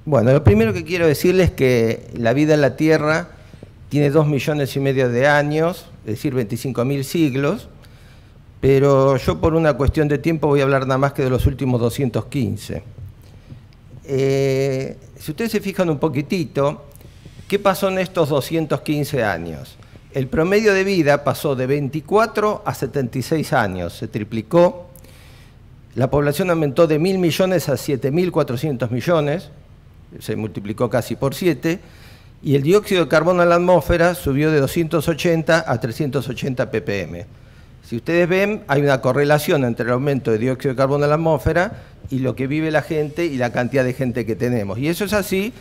Bueno, lo primero que quiero decirles es que la vida en la Tierra tiene 2,5 millones de años, es decir, 25.000 siglos, pero yo por una cuestión de tiempo voy a hablar nada más que de los últimos 215. Si ustedes se fijan un poquitito, ¿qué pasó en estos 215 años? El promedio de vida pasó de 24 a 76 años, se triplicó. La población aumentó de 1.000 millones a 7.400 millones, se multiplicó casi por 7, y el dióxido de carbono en la atmósfera subió de 280 a 380 ppm. Si ustedes ven, hay una correlación entre el aumento de dióxido de carbono en la atmósfera y lo que vive la gente y la cantidad de gente que tenemos. Y eso es así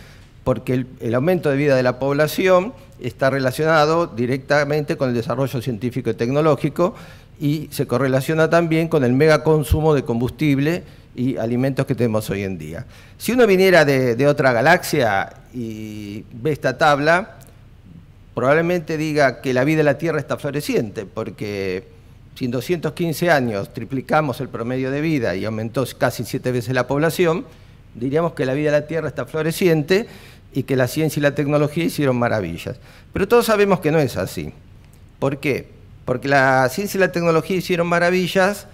porque el aumento de vida de la población está relacionado directamente con el desarrollo científico y tecnológico y se correlaciona también con el megaconsumo de combustible y alimentos que tenemos hoy en día. Si uno viniera de otra galaxia y ve esta tabla, probablemente diga que la vida en la Tierra está floreciente, porque si en 215 años triplicamos el promedio de vida y aumentó casi 7 veces la población, diríamos que la vida en la Tierra está floreciente y que la ciencia y la tecnología hicieron maravillas. Pero todos sabemos que no es así. ¿Por qué? Porque la ciencia y la tecnología hicieron maravillas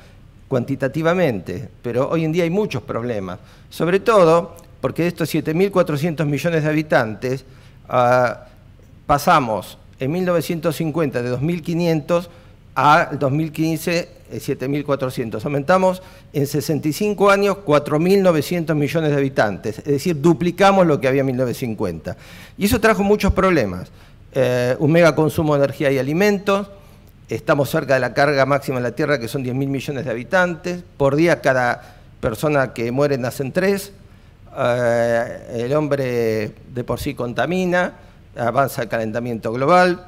cuantitativamente, pero hoy en día hay muchos problemas, sobre todo porque de estos 7.400 millones de habitantes pasamos en 1950 de 2.500 a 2015 7.400, aumentamos en 65 años 4.900 millones de habitantes, es decir, duplicamos lo que había en 1950. Y eso trajo muchos problemas, un mega consumo de energía y alimentos. Estamos cerca de la carga máxima en la Tierra, que son 10.000 millones de habitantes. Por día, cada persona que muere nacen 3. El hombre de por sí contamina, avanza el calentamiento global.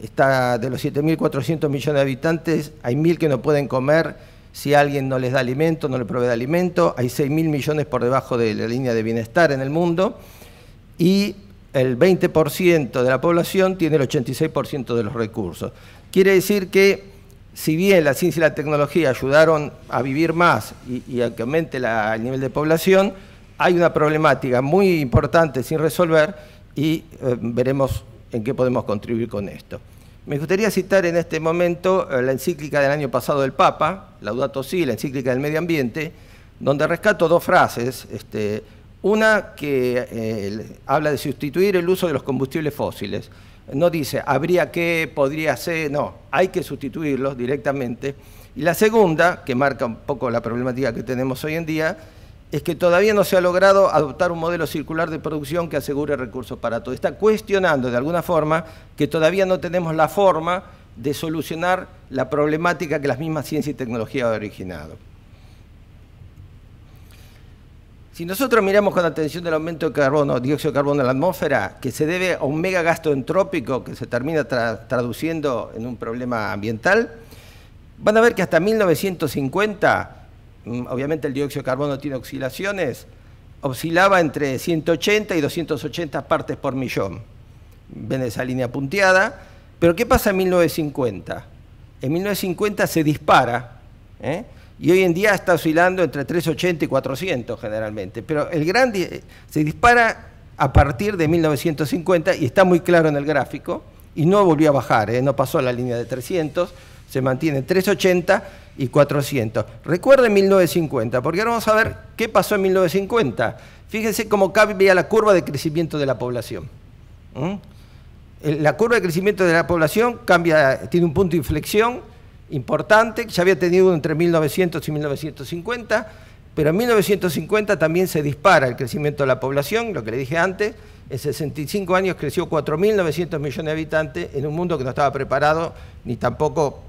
Está de los 7.400 millones de habitantes, hay 1.000 que no pueden comer si alguien no les da alimento, no le provee de alimento. Hay 6.000 millones por debajo de la línea de bienestar en el mundo. Y el 20% de la población tiene el 86% de los recursos. Quiere decir que, si bien la ciencia y la tecnología ayudaron a vivir más y a que aumente el nivel de población, hay una problemática muy importante sin resolver y veremos en qué podemos contribuir con esto. Me gustaría citar en este momento la encíclica del año pasado del Papa, Laudato Si, la encíclica del medio ambiente, donde rescato 2 frases. Una que habla de sustituir el uso de los combustibles fósiles. No dice, habría que, podría ser, no, hay que sustituirlos directamente. Y la segunda, que marca un poco la problemática que tenemos hoy en día, es que todavía no se ha logrado adoptar un modelo circular de producción que asegure recursos para todos. Está cuestionando de alguna forma que todavía no tenemos la forma de solucionar la problemática que las mismas ciencias y tecnología han originado. Si nosotros miramos con atención el aumento de carbono, dióxido de carbono en la atmósfera, que se debe a un mega gasto entrópico que se termina traduciendo en un problema ambiental, van a ver que hasta 1950, obviamente el dióxido de carbono tiene oscilaciones, oscilaba entre 180 y 280 partes por millón. Ven esa línea punteada. Pero ¿qué pasa en 1950? En 1950 se dispara, y hoy en día está oscilando entre 380 y 400 generalmente, pero se dispara a partir de 1950 y está muy claro en el gráfico, y no volvió a bajar, no pasó a la línea de 300, se mantiene 380 y 400. Recuerden 1950, porque ahora vamos a ver qué pasó en 1950. Fíjense cómo cambia la curva de crecimiento de la población. La curva de crecimiento de la población tiene un punto de inflexión importante, que ya había tenido entre 1900 y 1950, pero en 1950 también se dispara el crecimiento de la población, lo que le dije antes, en 65 años creció 4.900 millones de habitantes en un mundo que no estaba preparado, ni tampoco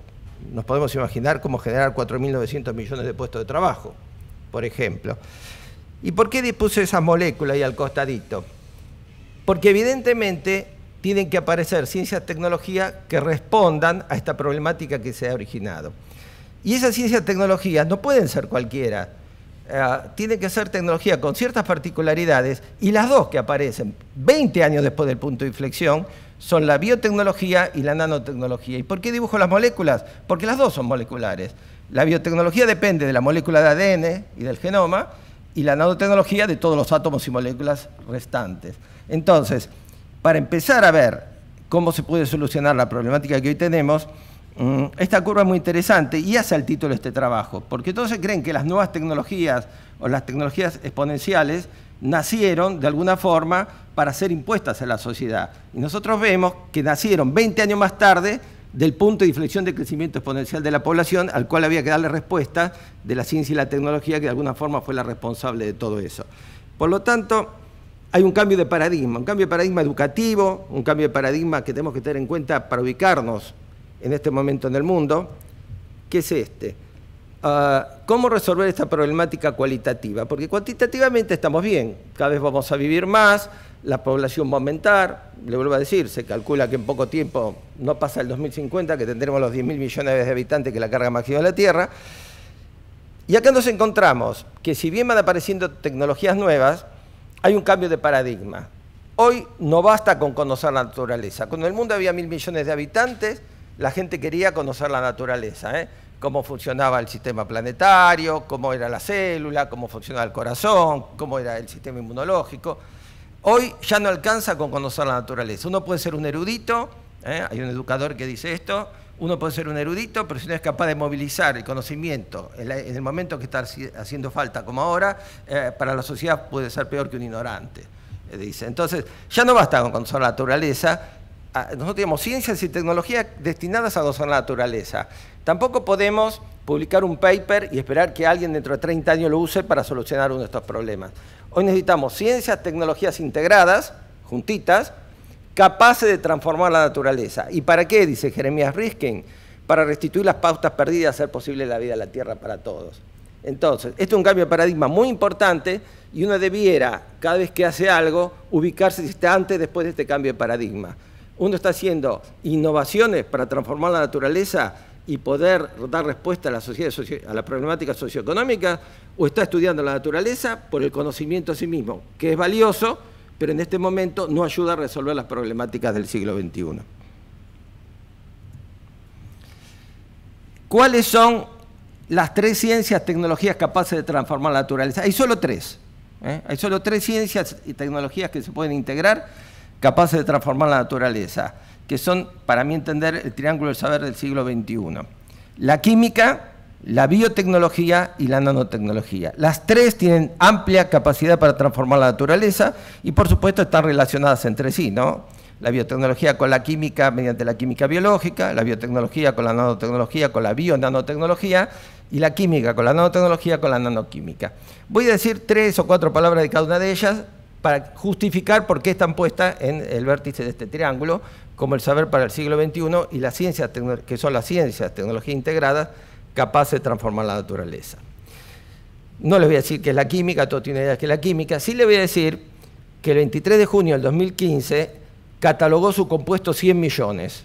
nos podemos imaginar cómo generar 4.900 millones de puestos de trabajo, por ejemplo. ¿Y por qué dispuse esas moléculas ahí al costadito? Porque evidentemente tienen que aparecer ciencias y tecnologías que respondan a esta problemática que se ha originado. Y esas ciencias y tecnologías no pueden ser cualquiera, tienen que ser tecnología con ciertas particularidades, y las dos que aparecen 20 años después del punto de inflexión son la biotecnología y la nanotecnología. ¿Y por qué dibujo las moléculas? Porque las dos son moleculares. La biotecnología depende de la molécula de ADN y del genoma, y la nanotecnología de todos los átomos y moléculas restantes. Entonces, para empezar a ver cómo se puede solucionar la problemática que hoy tenemos, esta curva es muy interesante y hace el título de este trabajo, porque todos se creen que las nuevas tecnologías o las tecnologías exponenciales nacieron de alguna forma para ser impuestas a la sociedad. Y nosotros vemos que nacieron 20 años más tarde del punto de inflexión de crecimiento exponencial de la población, al cual había que darle respuesta de la ciencia y la tecnología, que de alguna forma fue la responsable de todo eso. Por lo tanto, hay un cambio de paradigma, un cambio de paradigma educativo, un cambio de paradigma que tenemos que tener en cuenta para ubicarnos en este momento en el mundo, que es este. ¿Cómo resolver esta problemática cualitativa? Porque cuantitativamente estamos bien, cada vez vamos a vivir más, la población va a aumentar, le vuelvo a decir, se calcula que en poco tiempo, no pasa el 2050, que tendremos los 10.000 millones de habitantes, que es la carga máxima de la Tierra. Y acá nos encontramos que si bien van apareciendo tecnologías nuevas, hay un cambio de paradigma. Hoy no basta con conocer la naturaleza. Cuando en el mundo había 1.000 millones de habitantes, la gente quería conocer la naturaleza, cómo funcionaba el sistema planetario, cómo era la célula, cómo funcionaba el corazón, cómo era el sistema inmunológico. Hoy ya no alcanza con conocer la naturaleza. Uno puede ser un erudito, hay un educador que dice esto, uno puede ser un erudito, pero si no es capaz de movilizar el conocimiento en el momento que está haciendo falta, como ahora, para la sociedad puede ser peor que un ignorante, dice. Entonces, ya no basta con conocer la naturaleza. Nosotros tenemos ciencias y tecnologías destinadas a conocer la naturaleza. Tampoco podemos publicar un paper y esperar que alguien dentro de 30 años lo use para solucionar uno de estos problemas. Hoy necesitamos ciencias, tecnologías integradas, juntitas, capaces de transformar la naturaleza. ¿Y para qué? Dice Jeremías Riskin, para restituir las pautas perdidas y hacer posible la vida en la Tierra para todos. Entonces, este es un cambio de paradigma muy importante y uno debiera, cada vez que hace algo, ubicarse si está antes o después de este cambio de paradigma. Uno está haciendo innovaciones para transformar la naturaleza y poder dar respuesta a la sociedad, a la problemática socioeconómica, o está estudiando la naturaleza por el conocimiento a sí mismo, que es valioso, pero en este momento no ayuda a resolver las problemáticas del siglo XXI. ¿Cuáles son las 3 ciencias, tecnologías capaces de transformar la naturaleza? Hay solo 3. Hay solo 3 ciencias y tecnologías que se pueden integrar capaces de transformar la naturaleza, que son, para mi entender, el triángulo del saber del siglo XXI. La química, la biotecnología y la nanotecnología. Las 3 tienen amplia capacidad para transformar la naturaleza y, por supuesto, están relacionadas entre sí, ¿no? La biotecnología con la química mediante la química biológica, la biotecnología con la nanotecnología con la bionanotecnología y la química con la nanotecnología con la nanoquímica. Voy a decir 3 o 4 palabras de cada una de ellas para justificar por qué están puestas en el vértice de este triángulo, como el saber para el siglo XXI y las ciencias, que son las ciencias, tecnología integradas, capaces de transformar la naturaleza. No les voy a decir qué es la química, todos tienen idea que es la química. Sí les voy a decir que el 23 de junio del 2015 catalogó su compuesto 100 millones.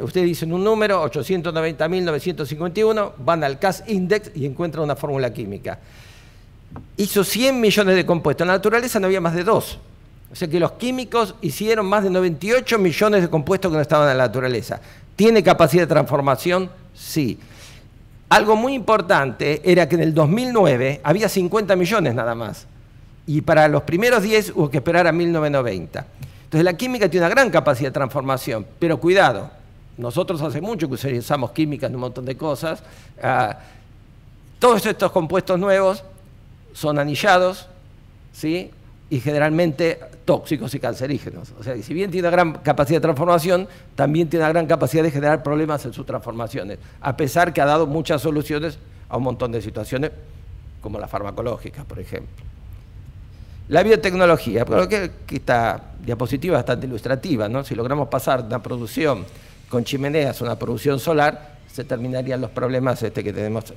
Ustedes dicen un número, 890.951, van al CAS Index y encuentran una fórmula química. Hizo 100 millones de compuestos. En la naturaleza no había más de 2. O sea que los químicos hicieron más de 98 millones de compuestos que no estaban en la naturaleza. ¿Tiene capacidad de transformación? Sí. Algo muy importante era que en el 2009 había 50 millones nada más. Y para los primeros 10 hubo que esperar a 1990. Entonces la química tiene una gran capacidad de transformación, pero cuidado, nosotros hace mucho que usamos química en un montón de cosas. Todos estos compuestos nuevos son anillados, ¿sí? Y generalmente tóxicos y cancerígenos. O sea, y si bien tiene una gran capacidad de transformación, también tiene una gran capacidad de generar problemas en sus transformaciones, a pesar que ha dado muchas soluciones a un montón de situaciones, como la farmacológica, por ejemplo. La biotecnología, creo que esta diapositiva es bastante ilustrativa, ¿no? Si logramos pasar de una producción con chimeneas a una producción solar, se terminarían los problemas que tenemos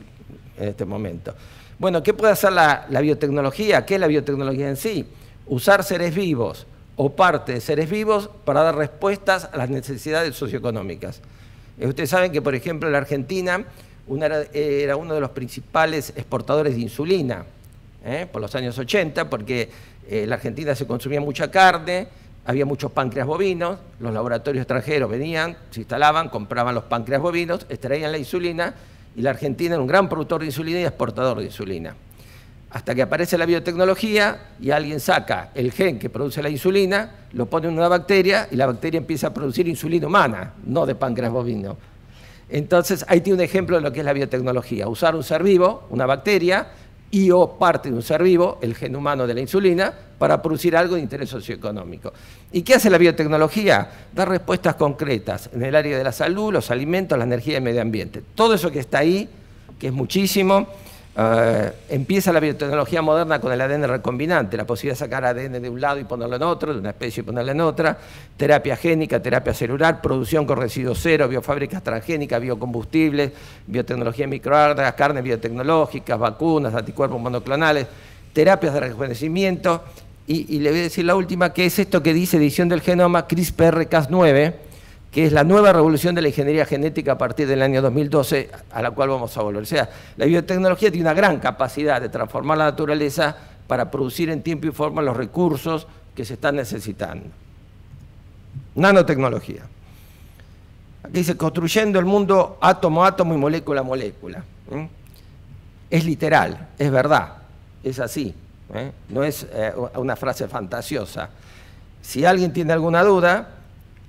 en este momento. Bueno, ¿qué puede hacer la biotecnología? ¿Qué es la biotecnología en sí? Usar seres vivos o parte de seres vivos para dar respuestas a las necesidades socioeconómicas. Ustedes saben que, por ejemplo, la Argentina era uno de los principales exportadores de insulina por los años 80, porque en la Argentina se consumía mucha carne, había muchos páncreas bovinos, los laboratorios extranjeros venían, se instalaban, compraban los páncreas bovinos, extraían la insulina, y la Argentina era un gran productor de insulina y exportador de insulina. hasta que aparece la biotecnología y alguien saca el gen que produce la insulina, lo pone en una bacteria y la bacteria empieza a producir insulina humana, no de páncreas bovino. Entonces, ahí tiene un ejemplo de lo que es la biotecnología, usar un ser vivo, una bacteria, y o parte de un ser vivo, el gen humano de la insulina, para producir algo de interés socioeconómico. ¿Y qué hace la biotecnología? Dar respuestas concretas en el área de la salud, los alimentos, la energía y el medio ambiente. Todo eso que está ahí, que es muchísimo, empieza la biotecnología moderna con el ADN recombinante, la posibilidad de sacar ADN de un lado y ponerlo en otro, de una especie y ponerlo en otra, terapia génica, terapia celular, producción con residuos cero, biofábricas transgénicas, biocombustibles, biotecnología en microalgas, carnes biotecnológicas, vacunas, anticuerpos monoclonales, terapias de rejuvenecimiento, y le voy a decir la última, que es esto que dice edición del genoma CRISPR-Cas9, que es la nueva revolución de la ingeniería genética a partir del año 2012, a la cual vamos a volver. O sea, la biotecnología tiene una gran capacidad de transformar la naturaleza para producir en tiempo y forma los recursos que se están necesitando. Nanotecnología. Aquí dice, construyendo el mundo átomo a átomo y molécula a molécula. Es literal, es verdad, es así. No es una frase fantasiosa. Si alguien tiene alguna duda,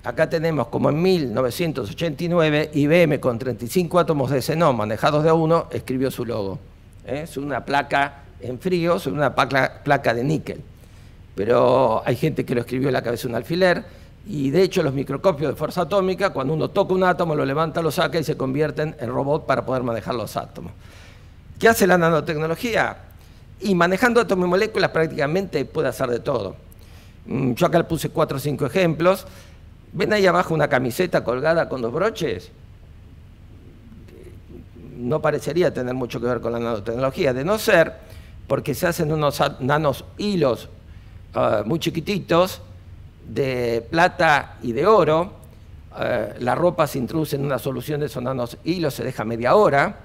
acá tenemos como en 1989 IBM con 35 átomos de xenón manejados de a uno escribió su logo. Es una placa en frío, es una placa de níquel. Pero hay gente que lo escribió en la cabeza de un alfiler y de hecho los microscopios de fuerza atómica, cuando uno toca un átomo, lo levanta, lo saca y se convierten en robot para poder manejar los átomos. ¿Qué hace la nanotecnología? Y manejando átomos y moléculas prácticamente puede hacer de todo. Yo acá le puse 4 o 5 ejemplos. ¿Ven ahí abajo una camiseta colgada con 2 broches? No parecería tener mucho que ver con la nanotecnología, de no ser porque se hacen unos nanos hilos muy chiquititos de plata y de oro. La ropa se introduce en una solución de esos nanos hilos, se deja media hora.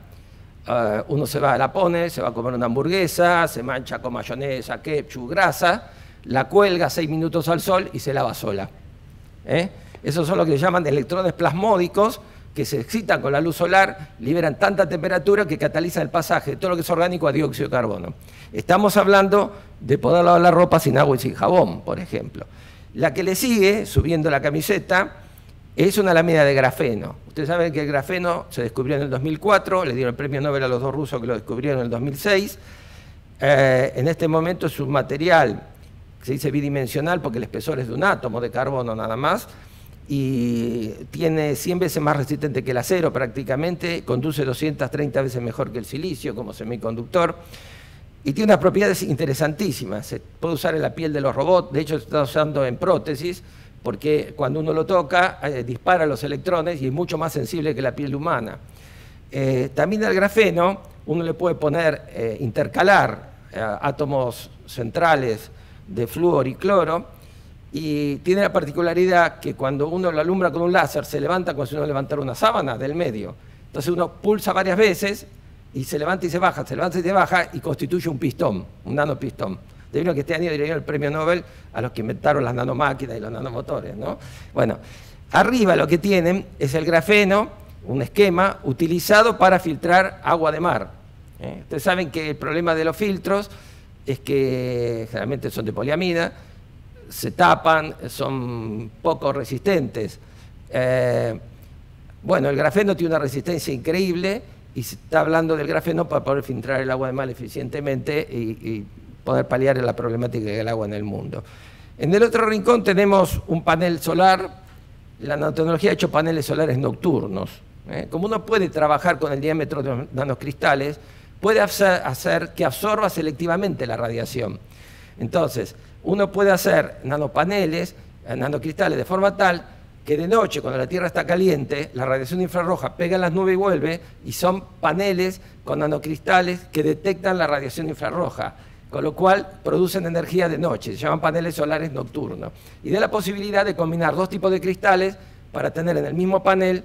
Uno se va, la pone, se va a comer una hamburguesa, se mancha con mayonesa, ketchup, grasa, la cuelga 6 minutos al sol y se lava sola. Esos son lo que se llaman electrones plasmódicos, que se excitan con la luz solar, liberan tanta temperatura que catalizan el pasaje de todo lo que es orgánico a dióxido de carbono. Estamos hablando de poder lavar la ropa sin agua y sin jabón, por ejemplo. La que le sigue, subiendo la camiseta, es una lámina de grafeno. Ustedes saben que el grafeno se descubrió en el 2004, le dieron el premio Nobel a los 2 rusos que lo descubrieron en el 2006. En este momento es un material se dice bidimensional porque el espesor es de un átomo de carbono nada más, y tiene 100 veces más resistente que el acero prácticamente, conduce 230 veces mejor que el silicio como semiconductor, y tiene unas propiedades interesantísimas. Se puede usar en la piel de los robots, de hecho se está usando en prótesis, porque cuando uno lo toca dispara los electrones y es mucho más sensible que la piel humana. También al grafeno uno le puede poner, intercalar átomos centrales de flúor y cloro, y tiene la particularidad que cuando uno lo alumbra con un láser se levanta como si uno levantara una sábana del medio. Entonces uno pulsa varias veces y se levanta y se baja, se levanta y se baja y constituye un pistón, un nanopistón. Debido a que este año dieron el premio Nobel a los que inventaron las nanomáquinas y los nanomotores, ¿no? Bueno, arriba lo que tienen es el grafeno, un esquema utilizado para filtrar agua de mar. Ustedes saben que el problema de los filtros es que generalmente son de poliamida, se tapan, son poco resistentes. Bueno, el grafeno tiene una resistencia increíble y se está hablando del grafeno para poder filtrar el agua de mar eficientemente y poder paliar la problemática del agua en el mundo. En el otro rincón tenemos un panel solar. La nanotecnología ha hecho paneles solares nocturnos. Como uno puede trabajar con el diámetro de los nanocristales, puede hacer que absorba selectivamente la radiación. Entonces, uno puede hacer nanopaneles, nanocristales de forma tal que de noche, cuando la Tierra está caliente, la radiación infrarroja pega en las nubes y vuelve, y son paneles con nanocristales que detectan la radiación infrarroja, con lo cual producen energía de noche, se llaman paneles solares nocturnos. Y da la posibilidad de combinar 2 tipos de cristales para tener en el mismo panel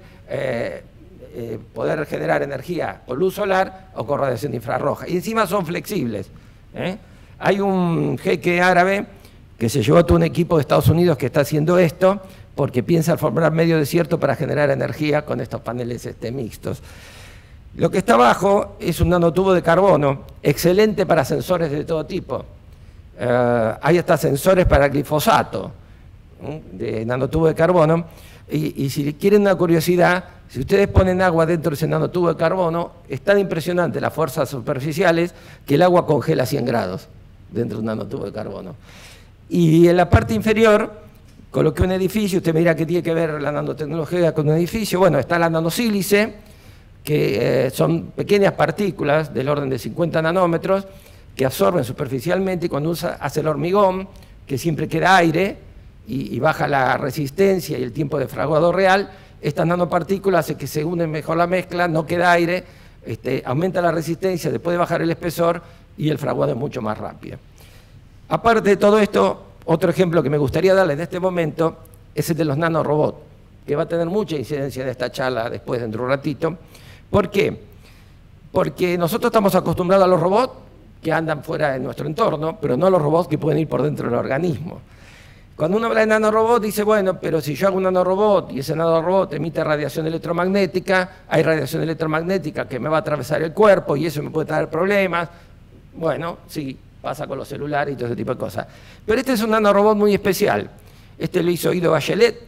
poder generar energía con luz solar o con radiación infrarroja. Y encima son flexibles. Hay un jeque árabe que se llevó a todo un equipo de Estados Unidos que está haciendo esto porque piensa formar medio desierto para generar energía con estos paneles mixtos. Lo que está abajo es un nanotubo de carbono, excelente para sensores de todo tipo. Hay hasta sensores para glifosato, de nanotubo de carbono. Y si quieren una curiosidad, si ustedes ponen agua dentro de ese nanotubo de carbono, es tan impresionante las fuerzas superficiales que el agua congela 100 grados dentro de un nanotubo de carbono. Y en la parte inferior coloqué un edificio. Usted me dirá que tiene que ver la nanotecnología con un edificio. Bueno, está la nanosílice, que son pequeñas partículas del orden de 50 nanómetros que absorben superficialmente, y cuando hace el hormigón, que siempre queda aire y baja la resistencia y el tiempo de fraguado real, estas nanopartículas hacen que se unen mejor la mezcla, no queda aire, aumenta la resistencia, después de bajar el espesor, y el fraguado es mucho más rápido. Aparte de todo esto, otro ejemplo que me gustaría darle en este momento es el de los nanorobots, que va a tener mucha incidencia en esta charla después, dentro de un ratito. ¿Por qué? Porque nosotros estamos acostumbrados a los robots que andan fuera de nuestro entorno, pero no a los robots que pueden ir por dentro del organismo. Cuando uno habla de nanorobot, dice, bueno, pero si yo hago un nanorobot y ese nanorobot emite radiación electromagnética, hay radiación electromagnética que me va a atravesar el cuerpo y eso me puede traer problemas. Bueno, sí, pasa con los celulares y todo ese tipo de cosas. Pero este es un nanorobot muy especial. Este lo hizo Ido Bachelet,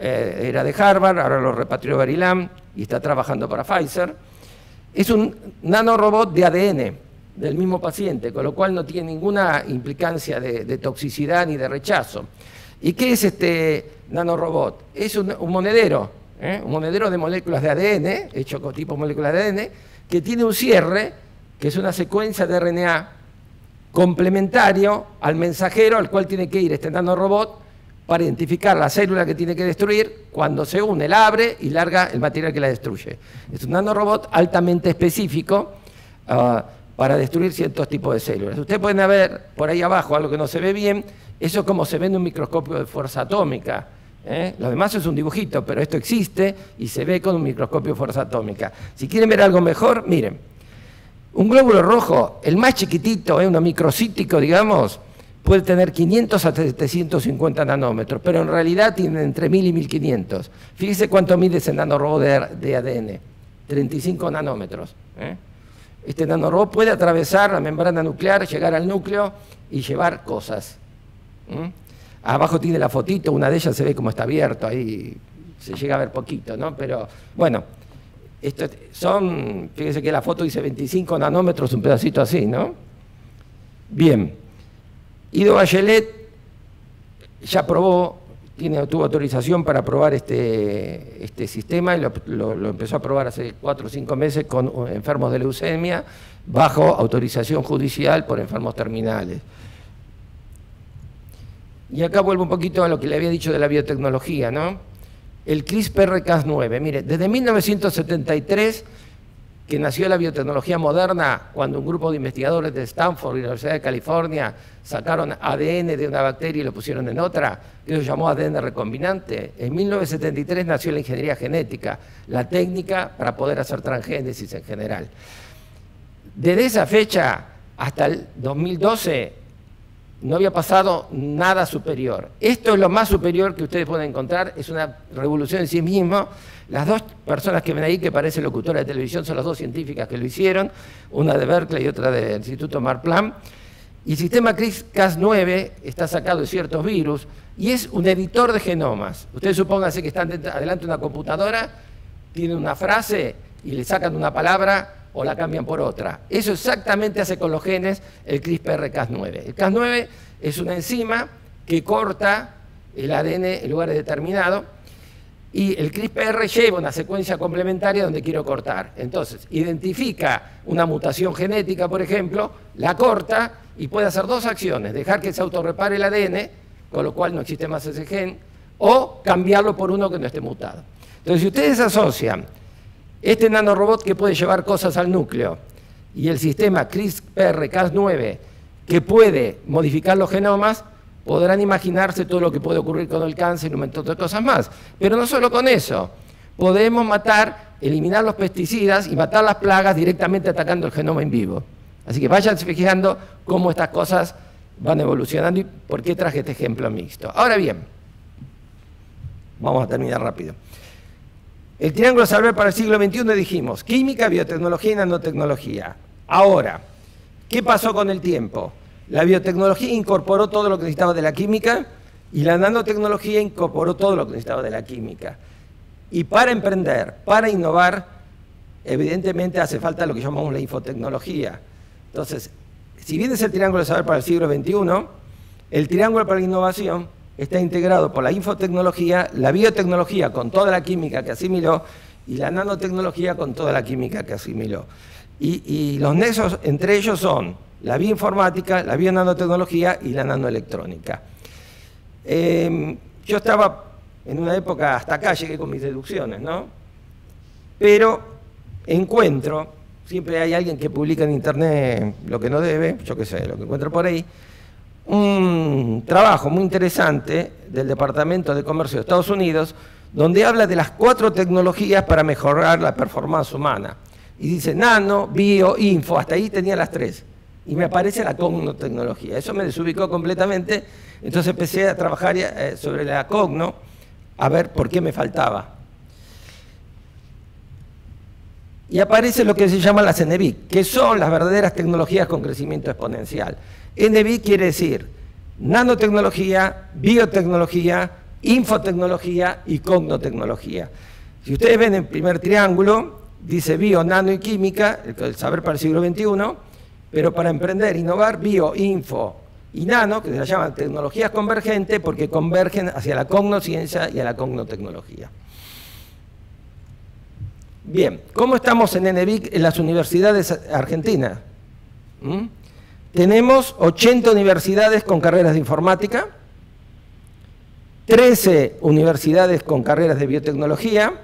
era de Harvard, ahora lo repatrió Maryland y está trabajando para Pfizer. Es un nanorobot de ADN del mismo paciente, con lo cual no tiene ninguna implicancia de toxicidad ni de rechazo. ¿Y qué es este nanorobot? Es un monedero de moléculas de ADN, hecho con tipo moléculas de ADN, que tiene un cierre, que es una secuencia de RNA complementario al mensajero al cual tiene que ir este nanorobot para identificar la célula que tiene que destruir. Cuando se une, la abre y larga el material que la destruye. Es un nanorobot altamente específico para destruir ciertos tipos de células. Ustedes pueden ver por ahí abajo algo que no se ve bien. Eso es como se ve en un microscopio de fuerza atómica. Lo demás es un dibujito, pero esto existe y se ve con un microscopio de fuerza atómica. Si quieren ver algo mejor, miren. Un glóbulo rojo, el más chiquitito, uno microcítico, digamos, puede tener 500 a 750 nanómetros, pero en realidad tiene entre 1000 y 1500. Fíjese cuánto mide ese nanorobot de ADN, 35 nanómetros. Este nanorobot puede atravesar la membrana nuclear, llegar al núcleo y llevar cosas. Abajo tiene la fotito, una de ellas se ve como está abierto, ahí se llega a ver poquito, ¿no? Pero bueno, fíjese que la foto dice 25 nanómetros, un pedacito así, ¿no? Bien. Ido Bachelet ya probó, tuvo autorización para probar este sistema y lo empezó a probar hace 4 o 5 meses con enfermos de leucemia, bajo autorización judicial por enfermos terminales. Y acá vuelvo un poquito a lo que le había dicho de la biotecnología, ¿no? El CRISPR-Cas9, mire, desde 1973, que nació la biotecnología moderna, cuando un grupo de investigadores de Stanford y la Universidad de California sacaron ADN de una bacteria y lo pusieron en otra, que se llamó ADN recombinante. En 1973 nació la ingeniería genética, la técnica para poder hacer transgénesis en general. Desde esa fecha hasta el 2012 no había pasado nada superior. Esto es lo más superior que ustedes pueden encontrar, es una revolución en sí mismo. Las dos personas que ven ahí, que parecen locutoras de televisión, son las dos científicas que lo hicieron, una de Berkeley y otra del Instituto Marplan. Y el sistema CRISPR-Cas9 está sacado de ciertos virus y es un editor de genomas. Ustedes supónganse que están adelante de una computadora, tienen una frase y le sacan una palabra o la cambian por otra. Eso exactamente hace con los genes el CRISPR-Cas9. El Cas9 es una enzima que corta el ADN en lugares determinados y el CRISPR lleva una secuencia complementaria donde quiero cortar. Entonces, identifica una mutación genética, por ejemplo, la corta y puede hacer dos acciones: dejar que se autorrepare el ADN, con lo cual no existe más ese gen, o cambiarlo por uno que no esté mutado. Entonces, si ustedes asocian este nanorobot que puede llevar cosas al núcleo y el sistema CRISPR-Cas9 que puede modificar los genomas, podrán imaginarse todo lo que puede ocurrir con el cáncer y un montón de cosas más. Pero no solo con eso, podemos eliminar los pesticidas y matar las plagas directamente atacando el genoma en vivo. Así que váyanse fijando cómo estas cosas van evolucionando y por qué traje este ejemplo mixto. Ahora bien, vamos a terminar rápido. El triángulo saber para el siglo XXI dijimos, química, biotecnología y nanotecnología. Ahora, ¿qué pasó con el tiempo? La biotecnología incorporó todo lo que necesitaba de la química y la nanotecnología incorporó todo lo que necesitaba de la química. Y para emprender, para innovar, evidentemente hace falta lo que llamamos la infotecnología. Entonces, si bien es el triángulo de saber para el siglo XXI, el triángulo para la innovación está integrado por la infotecnología, la biotecnología con toda la química que asimiló y la nanotecnología con toda la química que asimiló. Y los nexos entre ellos son la bioinformática, la bionanotecnología y la nanoelectrónica. Yo estaba en una época, hasta acá llegué con mis deducciones, ¿no? Pero encuentro, siempre hay alguien que publica en internet lo que no debe, yo qué sé, lo que encuentro por ahí, un trabajo muy interesante del Departamento de Comercio de Estados Unidos, donde habla de las 4 tecnologías para mejorar la performance humana. Y dice nano, bio, info, hasta ahí tenía las 3. Y me aparece la cognotecnología. Eso me desubicó completamente, entonces empecé a trabajar sobre la cogno, a ver por qué me faltaba. Y aparece lo que se llama las NBIC, que son las verdaderas tecnologías con crecimiento exponencial. NBIC quiere decir nanotecnología, biotecnología, infotecnología y cognotecnología. Si ustedes ven el primer triángulo, dice bio, nano y química, el saber para el siglo XXI, pero para emprender, innovar, bio, info y nano, que se llaman tecnologías convergentes porque convergen hacia la cognosciencia y a la cognotecnología. Bien, ¿cómo estamos en NBIC en las universidades argentinas? Tenemos 80 universidades con carreras de informática, 13 universidades con carreras de biotecnología,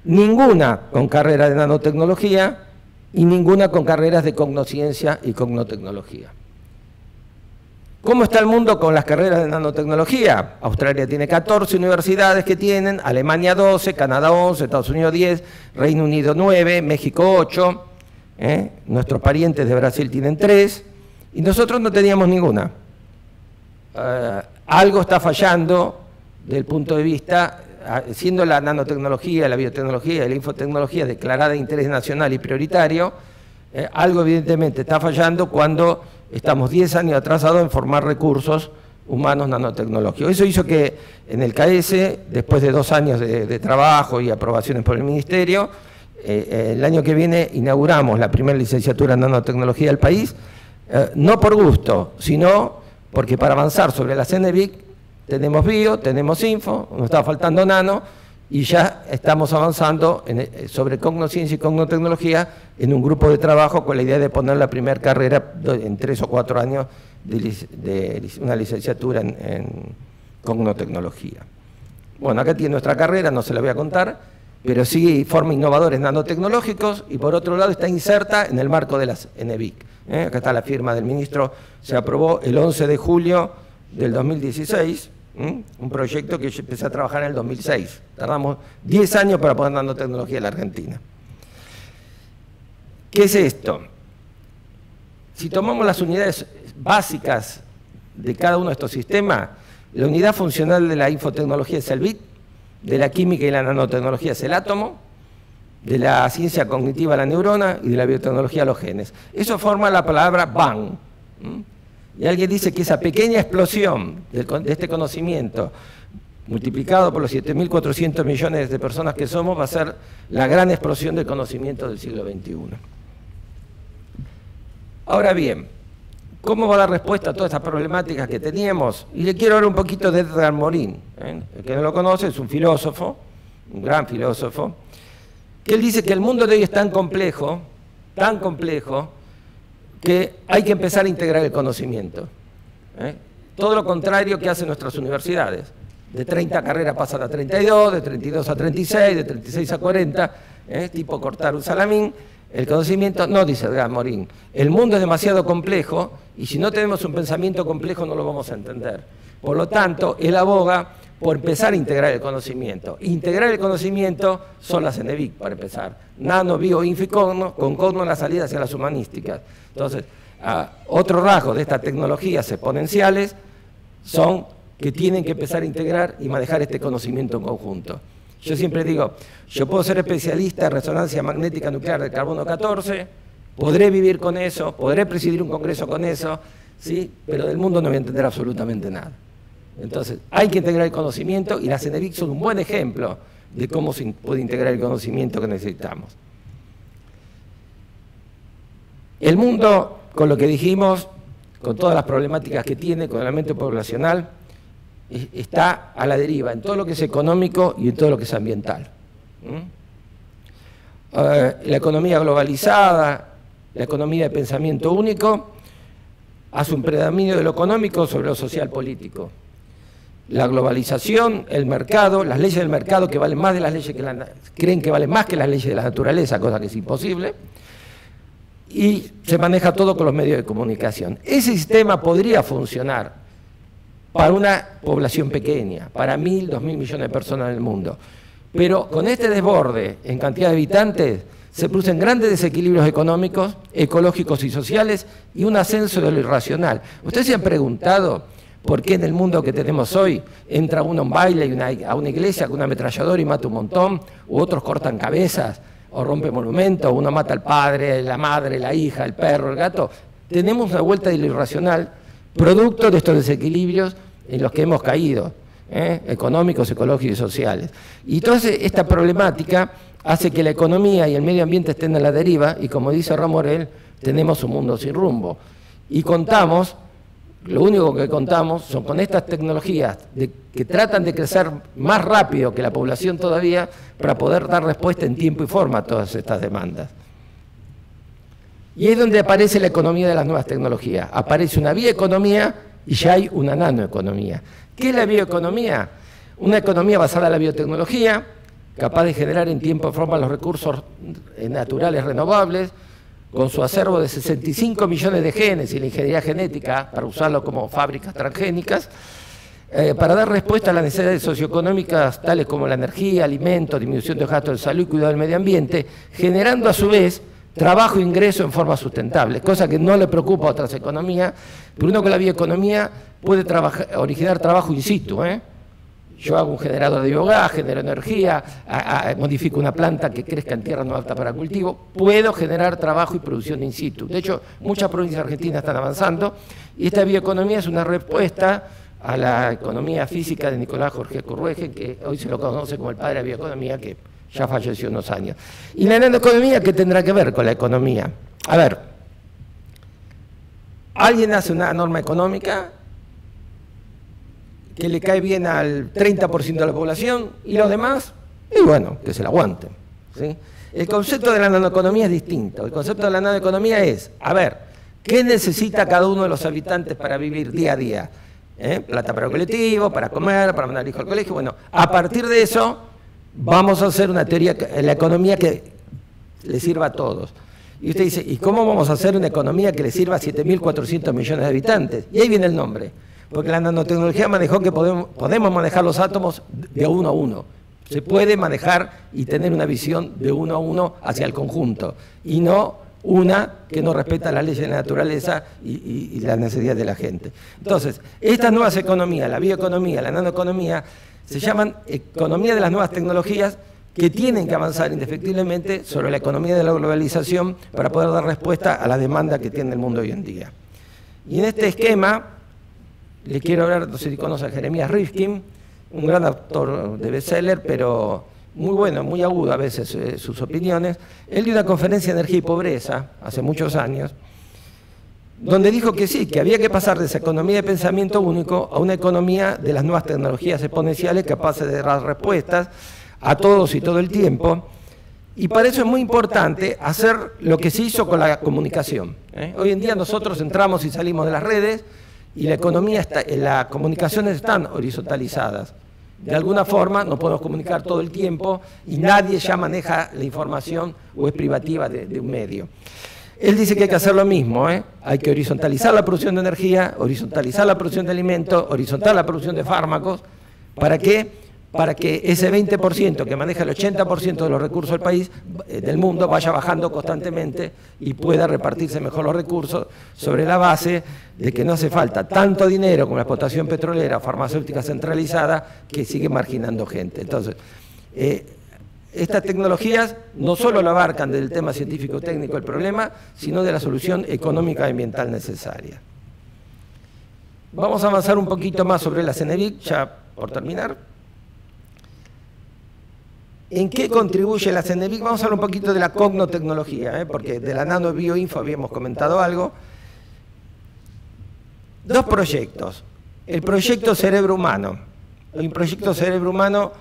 ninguna con carrera de nanotecnología y ninguna con carreras de cognosciencia y cognotecnología. ¿Cómo está el mundo con las carreras de nanotecnología? Australia tiene 14 universidades que tienen, Alemania 12, Canadá 11, Estados Unidos 10, Reino Unido 9, México 8, nuestros parientes de Brasil tienen 3 y nosotros no teníamos ninguna. Algo está fallando desde el punto de vista, siendo la nanotecnología, la biotecnología y la infotecnología declarada de interés nacional y prioritario, algo evidentemente está fallando cuando estamos 10 años atrasados en formar recursos humanos nanotecnológicos. Eso hizo que en el KS, después de 2 años de trabajo y aprobaciones por el Ministerio, el año que viene inauguramos la primera licenciatura en nanotecnología del país, no por gusto, sino porque para avanzar sobre las NBIC tenemos bio, tenemos info, nos está faltando nano, y ya estamos avanzando sobre cognosciencia y cognotecnología en un grupo de trabajo con la idea de poner la primera carrera en 3 o 4 años de una licenciatura en cognotecnología. Bueno, acá tiene nuestra carrera, no se la voy a contar, pero sí forma innovadores nanotecnológicos y por otro lado está inserta en el marco de las NBIC. Acá está la firma del ministro, se aprobó el 11 de julio del 2016, un proyecto que yo empecé a trabajar en el 2006. Tardamos 10 años para poner nanotecnología en la Argentina. ¿Qué es esto? Si tomamos las unidades básicas de cada uno de estos sistemas, la unidad funcional de la infotecnología es el bit, de la química y la nanotecnología es el átomo, de la ciencia cognitiva la neurona y de la biotecnología los genes. Eso forma la palabra Bang. Y alguien dice que esa pequeña explosión de este conocimiento, multiplicado por los 7.400 millones de personas que somos, va a ser la gran explosión del conocimiento del siglo XXI. Ahora bien, ¿cómo va a dar respuesta a todas estas problemáticas que teníamos? Y le quiero hablar un poquito de Edgar Morin. El que no lo conoce es un filósofo, un gran filósofo, que él dice que el mundo de hoy es tan complejo, que hay que empezar a integrar el conocimiento. Todo lo contrario que hacen nuestras universidades. De 30 carreras pasan a 32, de 32 a 36, de 36 a 40, tipo cortar un salamín. El conocimiento, no, dice Edgar Morin, el mundo es demasiado complejo y si no tenemos un pensamiento complejo no lo vamos a entender. Por lo tanto, él aboga por empezar a integrar el conocimiento. Integrar el conocimiento son las NBIC, para empezar. Nano, bio, info y cogno, con cogno la salida hacia las humanísticas. Entonces, otro rasgo de estas tecnologías exponenciales son que tienen que empezar a integrar y manejar este conocimiento en conjunto. Yo siempre digo, yo puedo ser especialista en resonancia magnética nuclear de carbono 14, podré vivir con eso, podré presidir un congreso con eso, ¿sí? Pero del mundo no voy a entender absolutamente nada. Entonces, hay que integrar el conocimiento y las CENEVIC son un buen ejemplo de cómo se puede integrar el conocimiento que necesitamos. El mundo, con lo que dijimos, con todas las problemáticas que tiene, con el aumento poblacional, está a la deriva en todo lo que es económico y en todo lo que es ambiental. La economía globalizada, la economía de pensamiento único, hace un predominio de lo económico sobre lo social político. La globalización, el mercado, las leyes del mercado que valen más de las leyes que creen que valen más que las leyes de la naturaleza, cosa que es imposible, y se maneja todo con los medios de comunicación. Ese sistema podría funcionar para una población pequeña, para 1.000, 2.000 millones de personas en el mundo. Pero con este desborde en cantidad de habitantes se producen grandes desequilibrios económicos, ecológicos y sociales y un ascenso de lo irracional. ¿Ustedes se han preguntado por qué en el mundo que tenemos hoy entra uno a un baile a una iglesia con una ametralladora y mata un montón, u otros cortan cabezas o rompen monumentos, uno mata al padre, la madre, la hija, el perro, el gato? Tenemos una vuelta de lo irracional, producto de estos desequilibrios en los que hemos caído, económicos, ecológicos y sociales. Y toda esta problemática hace que la economía y el medio ambiente estén a la deriva y, como dice Ramón Morel, tenemos un mundo sin rumbo. Y contamos, lo único que contamos son con estas tecnologías que tratan de crecer más rápido que la población todavía para poder dar respuesta en tiempo y forma a todas estas demandas. Y es donde aparece la economía de las nuevas tecnologías. Aparece una bioeconomía y ya hay una nanoeconomía. ¿Qué es la bioeconomía? Una economía basada en la biotecnología, capaz de generar en tiempo y forma los recursos naturales renovables, con su acervo de 65 millones de genes y la ingeniería genética para usarlo como fábricas transgénicas, para dar respuesta a las necesidades socioeconómicas tales como la energía, alimentos, disminución de gastos de salud y cuidado del medio ambiente, generando a su vez trabajo e ingreso en forma sustentable, cosa que no le preocupa a otras economías, pero uno con la bioeconomía puede originar trabajo in situ. Yo hago un generador de biogás, genero energía, modifico una planta que crezca en tierra no apta para cultivo, puedo generar trabajo y producción in situ. De hecho, muchas provincias argentinas están avanzando y esta bioeconomía es una respuesta a la economía física de Nicolás Jorge Currueje, que hoy se lo conoce como el padre de la bioeconomía, que ya falleció unos años. ¿Y la nanoeconomía qué tendrá que ver con la economía? A ver, alguien hace una norma económica que le cae bien al 30% de la población y los demás, y bueno, que se la aguanten, ¿sí? El concepto de la nanoeconomía es distinto. El concepto de la nanoeconomía es, a ver, ¿qué necesita cada uno de los habitantes para vivir día a día? Plata para el colectivo, para comer, para mandar al hijo al colegio. Bueno, a partir de eso vamos a hacer una teoría, la economía que le sirva a todos. Y usted dice, ¿y cómo vamos a hacer una economía que le sirva a 7.400 millones de habitantes? Y ahí viene el nombre. Porque la nanotecnología manejó que podemos manejar los átomos de uno a uno. Se puede manejar y tener una visión de uno a uno hacia el conjunto, y no una que no respeta las leyes de la naturaleza y las necesidades de la gente. Entonces, estas nuevas economías, la bioeconomía, la nanoeconomía, se llaman economía de las nuevas tecnologías, que tienen que avanzar indefectiblemente sobre la economía de la globalización para poder dar respuesta a la demanda que tiene el mundo hoy en día. Y en este esquema le quiero hablar, no sé si conoce a Jeremías Rifkin, un gran autor de bestseller, pero muy bueno, muy agudo a veces sus opiniones. Él dio una conferencia de energía y pobreza hace muchos años, donde dijo que sí, que había que pasar de esa economía de pensamiento único a una economía de las nuevas tecnologías exponenciales capaces de dar respuestas a todos y todo el tiempo. Y para eso es muy importante hacer lo que se hizo con la comunicación. Hoy en día nosotros entramos y salimos de las redes, y la economía las comunicaciones están horizontalizadas. De alguna forma nos podemos comunicar todo el tiempo y nadie ya maneja la información o es privativa de un medio. Él dice que hay que hacer lo mismo, hay que horizontalizar la producción de energía, horizontalizar la producción de alimentos, horizontalizar la producción de fármacos. ¿Para qué? Para que ese 20% que maneja el 80% de los recursos del país, del mundo, vaya bajando constantemente y pueda repartirse mejor los recursos sobre la base de que no hace falta tanto dinero como la explotación petrolera o farmacéutica centralizada que sigue marginando gente. Entonces, Estas tecnologías no solo lo abarcan del tema científico-técnico del problema, sino de la solución económica y ambiental necesaria. Vamos a avanzar un poquito más sobre la CENEVIC, ya por terminar. ¿En qué contribuye la CENEVIC? Vamos a hablar un poquito de la cognotecnología, porque de la nanobioinfo habíamos comentado algo. Dos proyectos. El proyecto Cerebro Humano. El proyecto Cerebro Humano,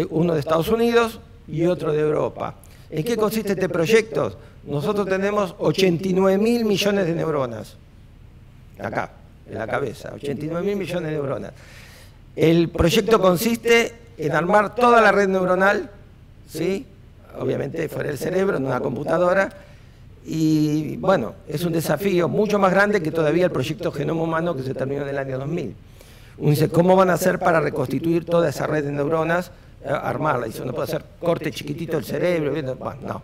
uno de Estados Unidos y otro de Europa. ¿En qué consiste este proyecto? Nosotros tenemos 89.000 millones de neuronas. Acá, en la cabeza, 89.000 millones de neuronas. El proyecto consiste en armar toda la red neuronal, ¿sí? Obviamente fuera del cerebro, en una computadora, y bueno, es un desafío mucho más grande que todavía el proyecto Genoma Humano que se terminó en el año 2000. Uno dice, ¿cómo van a hacer para reconstituir toda esa red de neuronas, armarla? Dice, uno puede hacer corte chiquitito del cerebro, bueno, no.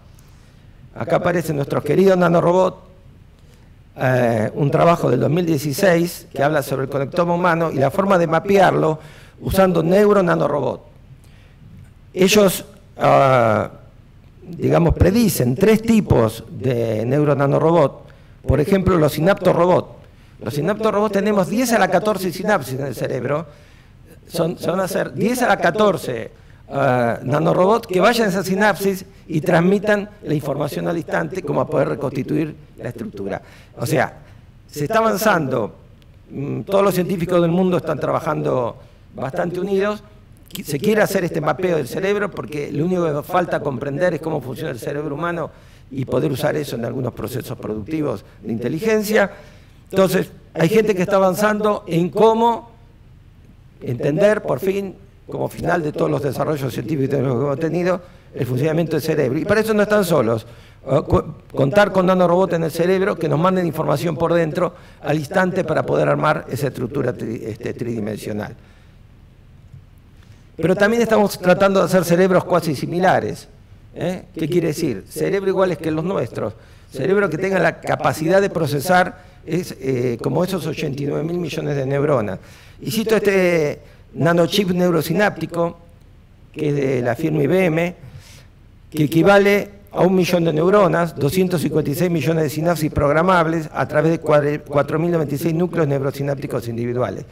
Acá aparecen nuestros queridos nanorobots, un trabajo del 2016 que habla sobre el conectoma humano y la forma de mapearlo usando neuro-nanorobot. Ellos, digamos, predicen 3 tipos de neuro-nanorobot. Por ejemplo, los synaptorobot. Los synaptorobot tenemos 10 a la 14 sinapsis en el cerebro. Se van a hacer 10 a la 14 nanorobots que vayan a esa sinapsis y transmitan la información al instante como a poder reconstituir la estructura. O sea, se está avanzando, todos los científicos del mundo están trabajando bastante unidos, se quiere hacer este mapeo del cerebro porque lo único que nos falta comprender es cómo funciona el cerebro humano y poder usar eso en algunos procesos productivos de inteligencia. Entonces, hay gente que está avanzando en cómo entender por fin, como final de todos los desarrollos científicos que hemos tenido, el funcionamiento del cerebro. Y para eso no están solos. Contar con nanorobots en el cerebro que nos manden información por dentro al instante para poder armar esa estructura tridimensional. Pero también estamos tratando de hacer cerebros cuasi similares. ¿Qué quiere decir? Cerebros iguales que los nuestros. Cerebros que tengan la capacidad de procesar como esos 89.000 millones de neuronas. Y cito este nanochip neurosináptico, que es de la firma IBM, que equivale a 1 millón de neuronas, 256 millones de sinapsis programables a través de 4.096 núcleos neurosinápticos individuales.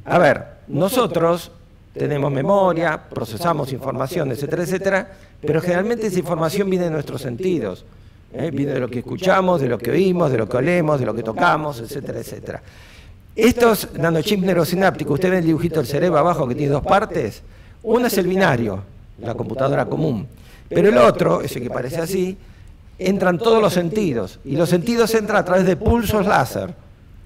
A ver, nosotros tenemos memoria, procesamos información, etcétera, etcétera, pero generalmente esa información viene de nuestros sentidos. Viene de lo que escuchamos, de lo que oímos, de lo que olemos, de lo que tocamos, etcétera, etcétera. Estos nanochips neurosinápticos, usted ve el dibujito del cerebro abajo que tiene 2 partes. Uno es el binario, la computadora común, pero el otro, ese que parece así, entran todos los sentidos, y los sentidos entran a través de pulsos láser.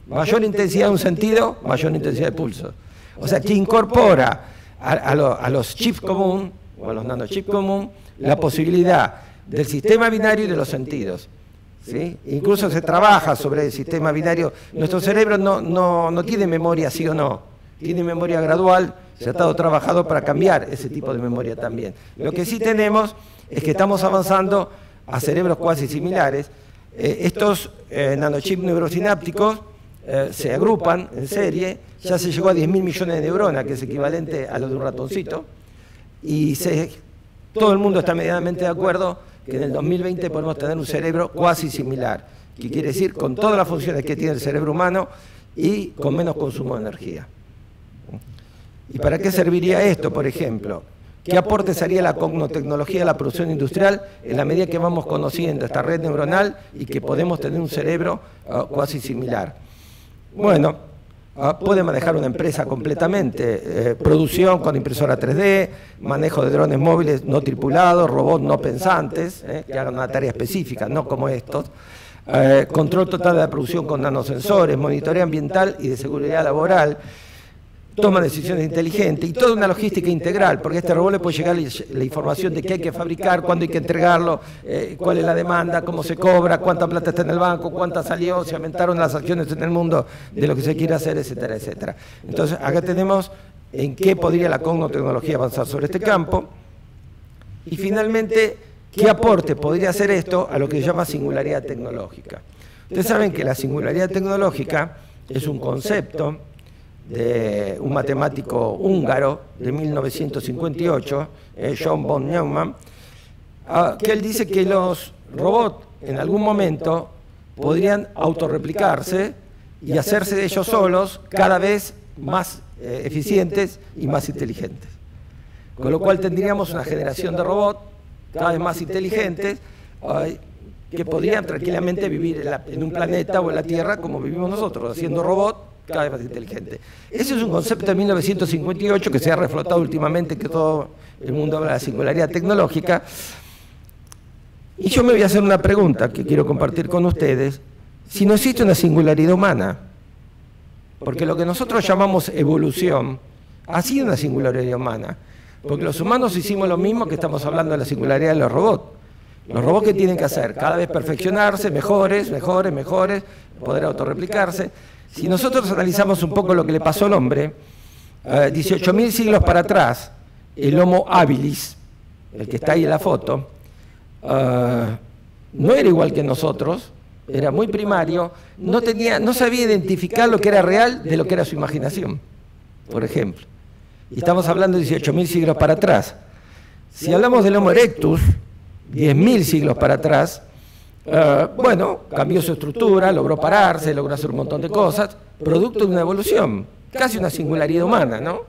Mayor intensidad de un sentido, mayor intensidad de pulsos. O sea, que incorpora a los chips común, o a los nanochips común, la posibilidad del sistema binario y de los sentidos. ¿Sí? Incluso se trabaja sobre el sistema binario. Nuestro cerebro no tiene memoria sí o no, tiene memoria gradual. Se ha estado trabajando para cambiar ese tipo de memoria también. Lo que sí tenemos es que estamos avanzando a cerebros cuasi similares. Estos nanochips neurosinápticos se agrupan en serie, ya se llegó a 10.000 millones de neuronas, que es equivalente a lo de un ratoncito, y todo el mundo está medianamente de acuerdo que en el 2020 podemos tener un cerebro cuasi similar, que quiere decir con todas las funciones que tiene el cerebro humano y con menos consumo de energía. ¿Y para qué serviría esto, por ejemplo? ¿Qué aportes haría la cognotecnología a la producción industrial en la medida que vamos conociendo esta red neuronal y que podemos tener un cerebro cuasi similar? Bueno, puede manejar una empresa completamente, producción con impresora 3D, manejo de drones móviles no tripulados, robots no pensantes, que hagan una tarea específica, no como estos, control total de la producción con nanosensores, monitoreo ambiental y de seguridad laboral, toma decisiones inteligentes y toda una logística integral, porque a este robot le puede llegar la información de qué hay que fabricar, cuándo hay que entregarlo, cuál es la demanda, cómo se cobra, cuánta plata está en el banco, cuánta salió, si aumentaron las acciones en el mundo de lo que se quiere hacer, etcétera, etcétera. Entonces, acá tenemos en qué podría la cognotecnología avanzar sobre este campo. Y finalmente, ¿qué aporte podría hacer esto a lo que se llama singularidad tecnológica? Ustedes saben que la singularidad tecnológica es un concepto de un matemático húngaro de 1958, John von Neumann, que él dice que los robots en algún momento podrían autorreplicarse y hacerse de ellos solos cada vez más eficientes y más inteligentes. Con lo cual tendríamos una generación de robots cada vez más inteligentes que podrían tranquilamente vivir en un planeta o en la Tierra como vivimos nosotros, haciendo robots cada vez más inteligentes. Ese es un concepto de 1958 que se ha reflotado últimamente, que todo el mundo habla de la singularidad tecnológica. Y yo me voy a hacer una pregunta que quiero compartir con ustedes. Si no existe una singularidad humana, porque lo que nosotros llamamos evolución ha sido una singularidad humana, porque los humanos hicimos lo mismo que estamos hablando de la singularidad de los robots. Los robots, ¿qué tienen que hacer? Cada vez perfeccionarse, mejores, poder autorreplicarse. Si nosotros analizamos un poco lo que le pasó al hombre, 18.000 siglos para atrás, el Homo habilis, el que está ahí en la foto, no era igual que nosotros, era muy primario, no sabía identificar lo que era real de lo que era su imaginación, por ejemplo. Y estamos hablando de 18.000 siglos para atrás. Si hablamos del Homo erectus, 10.000 siglos para atrás, bueno, cambió su estructura, logró pararse, logró hacer un montón de cosas, producto de una evolución, casi una singularidad humana, ¿no?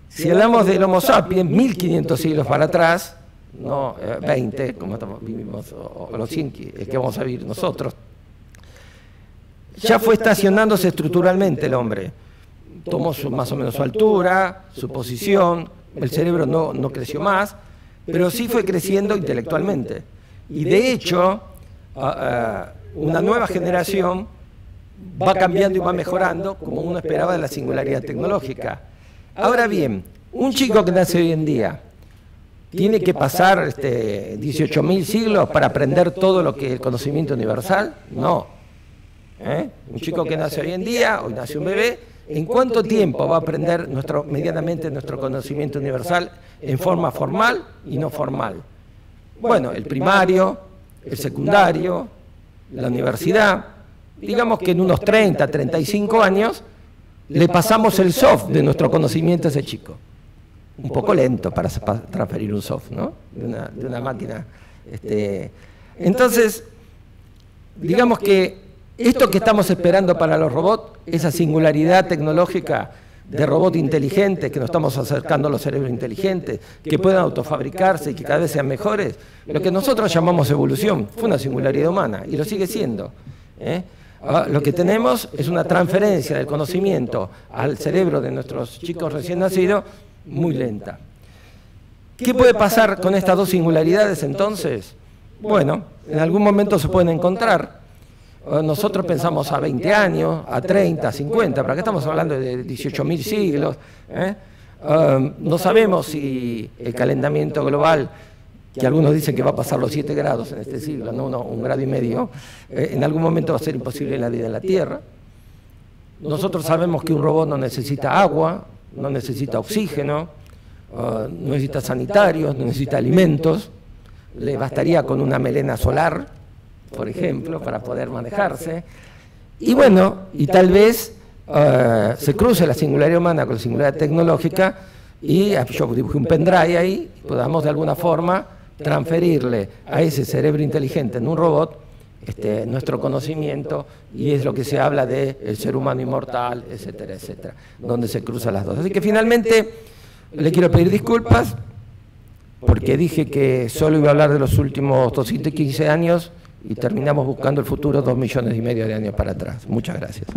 Si hablamos del Homo sapiens, 1.500 siglos para atrás, no 20, como vivimos, o los 100, el que vamos a vivir nosotros, ya fue estacionándose estructuralmente el hombre. Tomó más o menos su altura, su posición, el cerebro no creció más, pero sí fue creciendo intelectualmente. Y de hecho, una nueva generación va cambiando y va mejorando, como uno esperaba de la singularidad tecnológica. Ahora bien, un chico que nace hoy en día, ¿tiene que pasar 18.000 siglos para aprender todo lo que es el conocimiento universal? No. Un chico que nace hoy en día, hoy nace un bebé, ¿en cuánto tiempo va a aprender medianamente nuestro conocimiento universal en forma formal y no formal? Bueno, el primario, el secundario, la universidad, digamos que en unos 30, 35 años le pasamos el soft de nuestro conocimiento a ese chico. Un poco lento para transferir un soft, ¿no? De una máquina. Entonces, digamos que esto que estamos esperando para los robots, esa singularidad tecnológica de robots inteligentes, que nos estamos acercando a los cerebros inteligentes, que puedan autofabricarse y que cada vez sean mejores, lo que nosotros llamamos evolución, fue una singularidad humana y lo sigue siendo. Lo que tenemos es una transferencia del conocimiento al cerebro de nuestros chicos recién nacidos muy lenta. ¿Qué puede pasar con estas dos singularidades entonces? Bueno, en algún momento se pueden encontrar. Nosotros pensamos a 20 años, a 30, a 50, pero acá estamos hablando de 18.000 siglos. No sabemos si el calentamiento global, que algunos dicen que va a pasar los 7 grados en este siglo, no 1,5 grados, en algún momento va a ser imposible la vida en la Tierra. Nosotros sabemos que un robot no necesita agua, no necesita oxígeno, no necesita sanitarios, no necesita alimentos, le bastaría con una melena solar, por ejemplo, para poder manejarse. Y bueno, y tal vez se cruce la singularidad humana con la singularidad tecnológica y yo dibujé un pendrive ahí, podamos de alguna forma transferirle a ese cerebro inteligente en un robot nuestro conocimiento, y es lo que se habla de el ser humano inmortal, etcétera, etcétera, donde se cruzan las dos. Así que finalmente le quiero pedir disculpas porque dije que solo iba a hablar de los últimos 215 años y terminamos buscando el futuro 2,5 millones de años para atrás. Muchas gracias.